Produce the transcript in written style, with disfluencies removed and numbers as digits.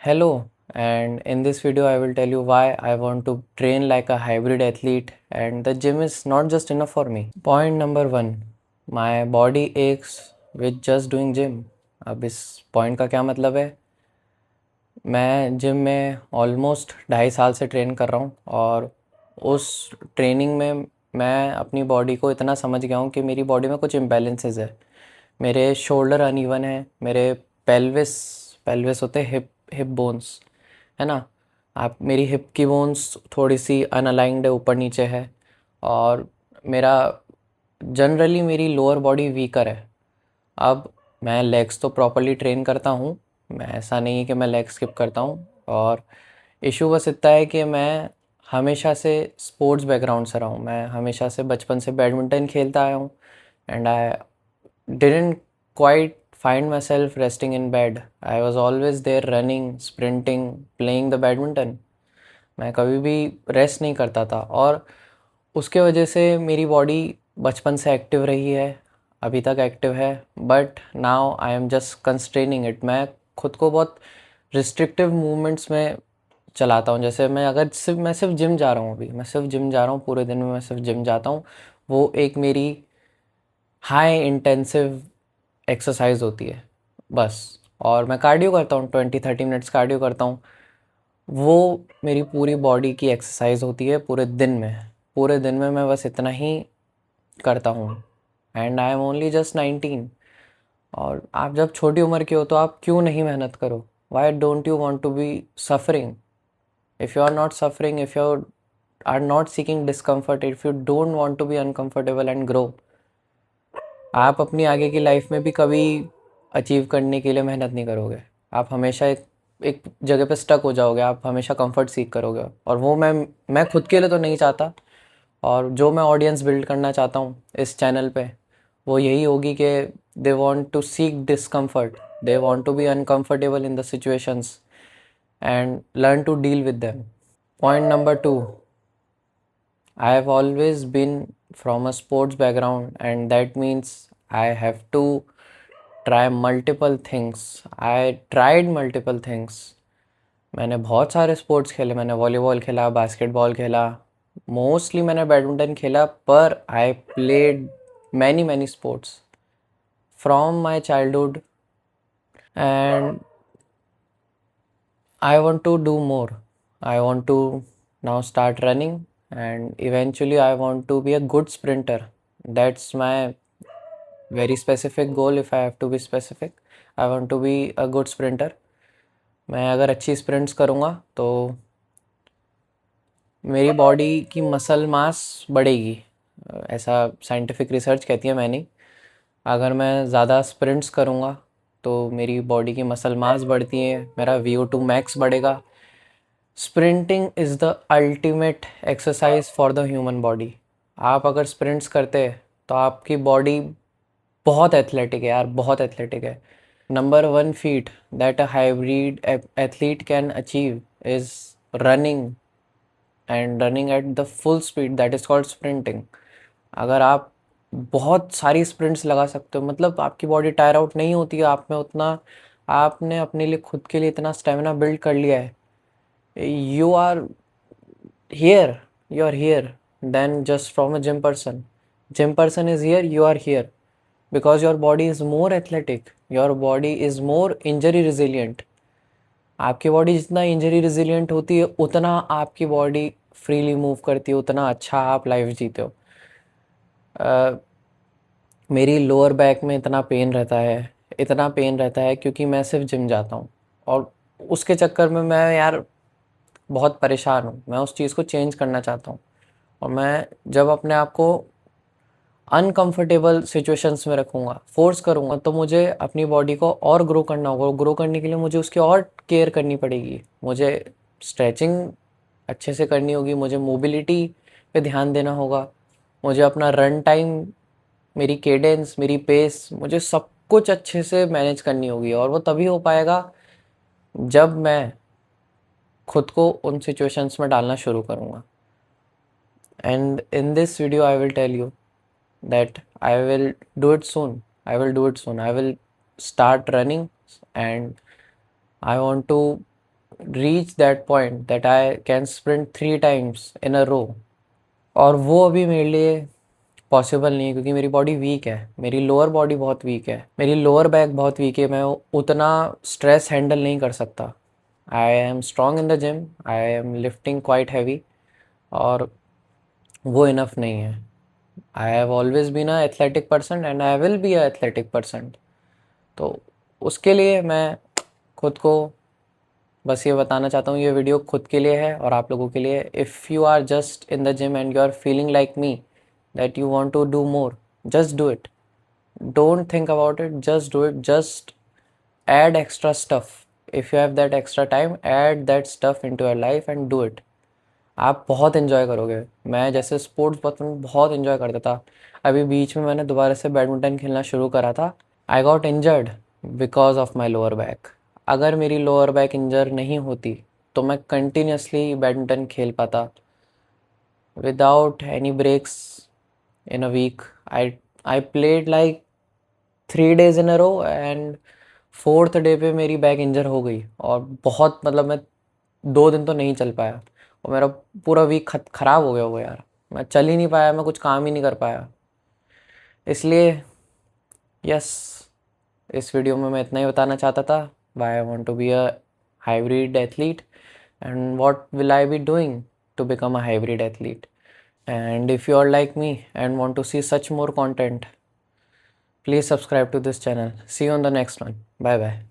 Hello, and in this video, I will tell you why I want to train like a hybrid athlete, and the gym is not just enough for me. Point number one, my body aches with just doing gym. अब इस point का क्या मतलब है? मैं gym में almost 2.5 साल से ट्रेन कर रहा हूँ और उस ट्रेनिंग में मैं अपनी बॉडी को इतना समझ गया हूँ कि मेरी बॉडी में कुछ इम्बैलेंसेस है। मेरे शोल्डर अनइवन है, मेरे पेल्विस पेल्विस होते हैं हिप हिप बोन्स, है ना। आप मेरी हिप की बोन्स थोड़ी सी अनअलाइंड है, ऊपर नीचे है। और मेरा जनरली मेरी लोअर बॉडी वीकर है। अब मैं लेग्स तो प्रॉपरली ट्रेन करता हूँ, मैं ऐसा नहीं है कि मैं लेग स्किप करता हूँ। और इशू बस इतना है कि मैं हमेशा से स्पोर्ट्स बैकग्राउंड से रहा हूँ, मैं हमेशा से बचपन से बैडमिंटन खेलता आया हूँ। And I didn't quite find myself resting in bed. I was always there running, sprinting, playing the badminton. मैं कभी भी रेस्ट नहीं करता था और उसके वजह से मेरी बॉडी बचपन से एक्टिव रही है, अभी तक एक्टिव है। But now I am just constraining it. मैं खुद को बहुत रिस्ट्रिक्टिव मूवमेंट्स में चलाता हूँ। जैसे मैं सिर्फ जिम जा रहा हूँ, अभी मैं सिर्फ जिम जा रहा हूँ, पूरे दिन में मैं सिर्फ जिम जाता हूँ। वो एक मेरी हाई इंटेंसिव एक्सरसाइज होती है बस। और मैं कार्डियो करता हूँ, 20-30 मिनट्स कार्डियो करता हूँ। वो मेरी पूरी बॉडी की एक्सरसाइज होती है पूरे दिन में मैं बस इतना ही करता हूँ। And I am only just 19। और आप जब छोटी उम्र के हो तो आप क्यों नहीं मेहनत करो? Why don't you want to be suffering? If you are not suffering, if you are not seeking discomfort, if you don't want to be uncomfortable and grow, आप अपनी आगे की लाइफ में भी कभी अचीव करने के लिए मेहनत नहीं करोगे। आप हमेशा एक एक जगह पे स्टक हो जाओगे, आप हमेशा कंफर्ट सीख करोगे। और वो मैं खुद के लिए तो नहीं चाहता। और जो मैं ऑडियंस बिल्ड करना चाहता हूँ इस चैनल पे, वो यही होगी कि they want to seek discomfort, they want to be uncomfortable in the situations and learn to deal with them. Point number two, I have always been from a sports background, and that means I have to try multiple things. I tried multiple things. मैंने बहुत सारे sports खेले, मैंने volleyball खेला, basketball खेला, mostly मैंने badminton खेला, पर I played many many sports from my childhood. And I want to do more. I want to now start running, and eventually I want to be a good sprinter. That's my very specific goal. If I have to be specific, I want to be a good sprinter. मैं अगर अच्छी sprints करूँगा तो मेरी body की muscle mass बढ़ेगी, ऐसा scientific research कहती है। मैंने अगर मैं ज़्यादा स्प्रिंट्स करूँगा तो मेरी बॉडी की मसल मास बढ़ती है, मेरा VO2 मैक्स बढ़ेगा। Sprinting is the ultimate exercise for the human body. आप अगर स्प्रिंट्स करते हैं तो आपकी बॉडी बहुत एथलेटिक है यार, बहुत एथलेटिक है। Number one feet that a hybrid athlete can achieve is running, and running at the full speed, that is called sprinting. अगर आप बहुत सारी स्प्रिंट्स लगा सकते हो, मतलब आपकी बॉडी टायर आउट नहीं होती है, आप में उतना, आपने अपने लिए खुद के लिए इतना स्टेमिना बिल्ड कर लिया है, you are here, you are here than just from a gym person. Gym person is here, you are here because your body is more athletic, your body is more injury resilient. आपकी body जितना injury resilient होती है उतना आपकी body freely move करती है, उतना अच्छा आप लाइफ जीते हो। मेरी लोअर बैक में इतना पेन रहता है, इतना पेन रहता है क्योंकि मैं सिर्फ जिम जाता हूँ। और उसके चक्कर में मैं यार बहुत परेशान हूँ, मैं उस चीज़ को चेंज करना चाहता हूँ। और मैं जब अपने आप को अनकंफर्टेबल सिचुएशंस में रखूँगा, फोर्स करूँगा, तो मुझे अपनी बॉडी को और ग्रो करना होगा। ग्रो करने के लिए मुझे उसकी और केयर करनी पड़ेगी, मुझे स्ट्रेचिंग अच्छे से करनी होगी, मुझे मोबिलिटी पे ध्यान देना होगा, मुझे अपना रन टाइम, मेरी केडेंस, मेरी पेस, मुझे सब कुछ अच्छे से मैनेज करनी होगी। और वो तभी हो पाएगा जब मैं खुद को उन सिचुएशंस में डालना शुरू करूँगा। And in this video I will tell you that I will do it soon. I will do it soon. I will start running, and I want to reach that point that I can sprint 3 times in a row. और वो अभी मेरे लिए possible नहीं है क्योंकि मेरी body weak है, मेरी लोअर बॉडी बहुत वीक है, मेरी लोअर बैक बहुत वीक है, मैं उतना स्ट्रेस हैंडल नहीं कर सकता. I am strong in the gym, I am lifting quite heavy, और वो इनफ नहीं है. I have always been a athletic person and I will be a athletic person. तो उसके लिए मैं खुद को बस ये बताना चाहता हूँ, ये वीडियो खुद के लिए है और आप लोगों के लिए. If you are just in the gym and you are feeling like me that you want to do more, just do it. Don't think about it, just do it. Just add extra stuff. If you have that extra time, add that stuff into your life and do it. आप बहुत enjoy करोगे. मैं जैसे sports बचपन में बहुत enjoy करता था, अभी बीच में मैंने दोबारा से बैडमिंटन खेलना शुरू करा था. I got injured because of my lower back. अगर मेरी लोअर बैक इंजर नहीं होती तो मैं कंटिन्यूसली बैडमिंटन खेल पाता without any breaks in a week. I played like 3 days in a row and 4th day पे मेरी बैक इंजर हो गई, और बहुत मतलब मैं 2 दिन तो नहीं चल पाया, और मेरा पूरा वीक ख़राब हो गया वो यार. मैं चल ही नहीं पाया, मैं कुछ काम ही नहीं कर पाया. इसलिए यस, इस वीडियो में मैं इतना ही बताना चाहता था. Why I want to be a hybrid athlete and what will I be doing to become a hybrid athlete. And if you are like me and want to see such more content, please subscribe to this channel. See you on the next one. Bye bye.